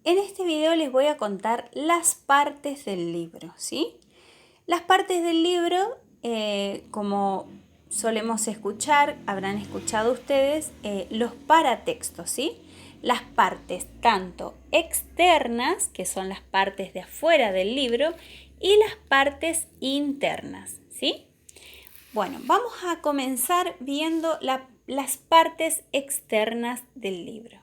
En este video les voy a contar las partes del libro, ¿sí? Las partes del libro, como solemos escuchar, habrán escuchado ustedes, los paratextos, ¿sí? Las partes tanto externas, que son las partes de afuera del libro, y las partes internas, ¿sí? Bueno, vamos a comenzar viendo las partes externas del libro.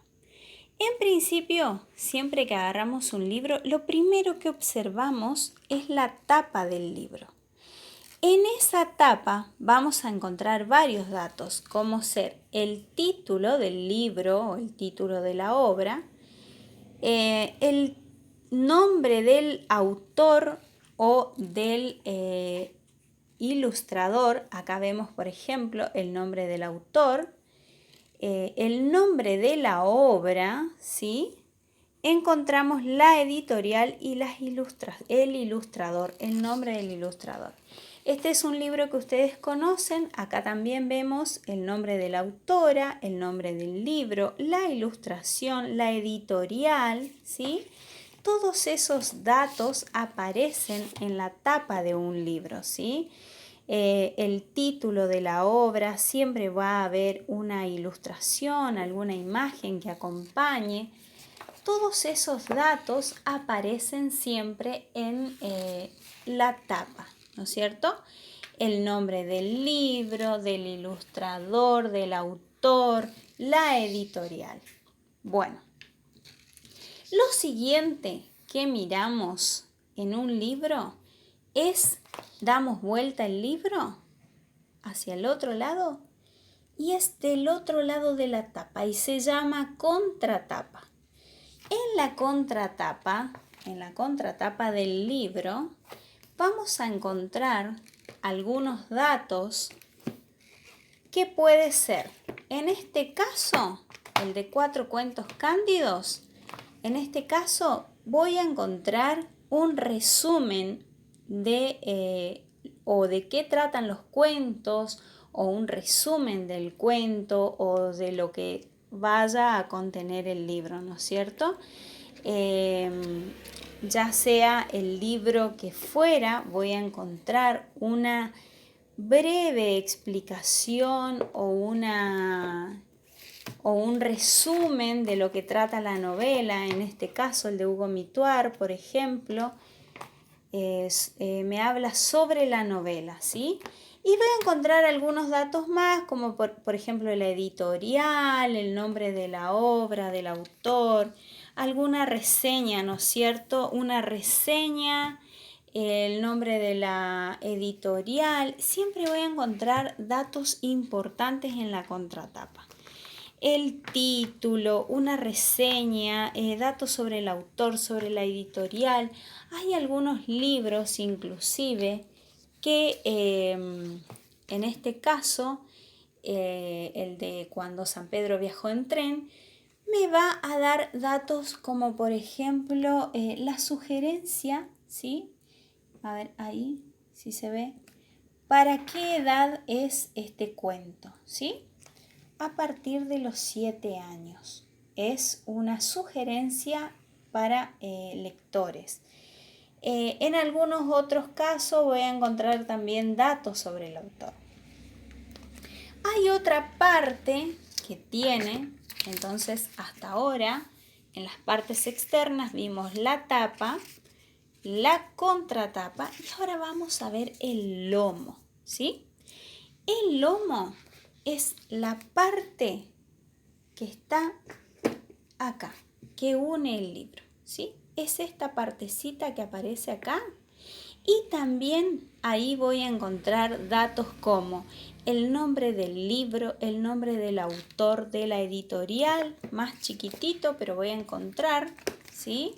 En principio, siempre que agarramos un libro, lo primero que observamos es la tapa del libro. En esa tapa vamos a encontrar varios datos, como ser el título del libro o el título de la obra, el nombre del autor o del ilustrador. Acá vemos, por ejemplo, el nombre del autor, el nombre de la obra, ¿sí? Encontramos la editorial y el ilustrador, el nombre del ilustrador. Este es un libro que ustedes conocen. Acá también vemos el nombre de la autora, el nombre del libro, la ilustración, la editorial, ¿sí? Todos esos datos aparecen en la tapa de un libro, ¿sí? El título de la obra, siempre va a haber una ilustración, alguna imagen que acompañe. Todos esos datos aparecen siempre en la tapa, ¿no es cierto? El nombre del libro, del ilustrador, del autor, la editorial. Bueno, lo siguiente que miramos en un libro es, damos vuelta el libro hacia el otro lado y es del otro lado de la tapa y se llama contratapa. En la contratapa del libro, vamos a encontrar algunos datos que puede ser, en este caso, el de 4 cuentos cándidos. En este caso voy a encontrar un resumen de qué tratan los cuentos, o un resumen del cuento o de lo que vaya a contener el libro, ¿no es cierto? Ya sea el libro que fuera, voy a encontrar una breve explicación o un resumen de lo que trata la novela. En este caso, el de Hugo Mituar, por ejemplo, me habla sobre la novela, ¿sí? Y voy a encontrar algunos datos más, como por ejemplo la editorial, el nombre de la obra, del autor, alguna reseña, ¿no es cierto? Una reseña, el nombre de la editorial. Siempre voy a encontrar datos importantes en la contratapa. El título, una reseña, datos sobre el autor, sobre la editorial. Hay algunos libros inclusive que en este caso, el de Cuando San Pedro viajó en tren, me va a dar datos como por ejemplo la sugerencia, ¿sí? A ver ahí, si se ve. ¿Para qué edad es este cuento? ¿Sí? A partir de los 7 años. Es una sugerencia para lectores. En algunos otros casos voy a encontrar también datos sobre el autor. Hay otra parte que tiene, entonces hasta ahora, en las partes externas vimos la tapa, la contratapa y ahora vamos a ver el lomo, ¿sí? El lomo es la parte que está acá, que une el libro, ¿sí? Es esta partecita que aparece acá. Y también ahí voy a encontrar datos como el nombre del libro, el nombre del autor, de la editorial, más chiquitito, pero voy a encontrar, ¿sí?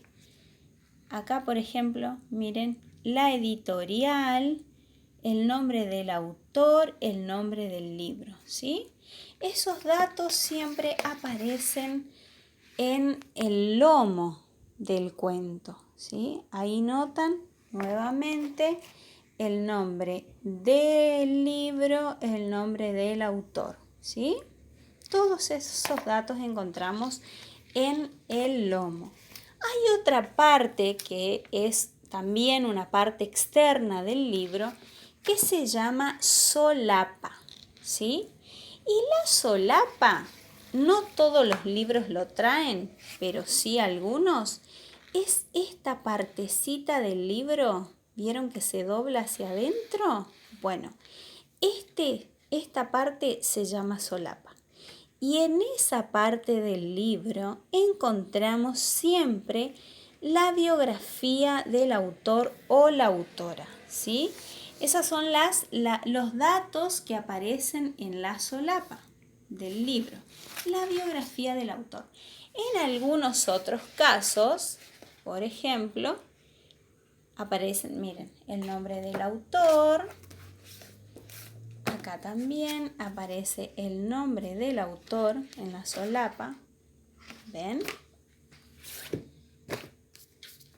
Acá, por ejemplo, miren, la editorial, el nombre del autor, el nombre del libro, ¿sí? Esos datos siempre aparecen en el lomo del cuento, ¿sí? Ahí notan nuevamente el nombre del libro, el nombre del autor, ¿sí? Todos esos datos encontramos en el lomo. Hay otra parte que es también una parte externa del libro que se llama solapa, ¿sí? Y la solapa, no todos los libros lo traen, pero sí algunos, es esta partecita del libro. ¿Vieron que se dobla hacia adentro? Bueno, esta parte se llama solapa. Y en esa parte del libro encontramos siempre la biografía del autor o la autora, ¿sí? Esos son los datos que aparecen en la solapa del libro, la biografía del autor. En algunos otros casos, por ejemplo, aparecen, miren, el nombre del autor. Acá también aparece el nombre del autor en la solapa. ¿Ven?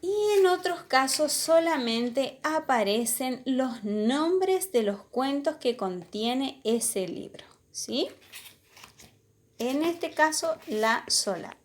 Y en otros casos solamente aparecen los nombres de los cuentos que contiene ese libro, ¿sí? En este caso, la solapa.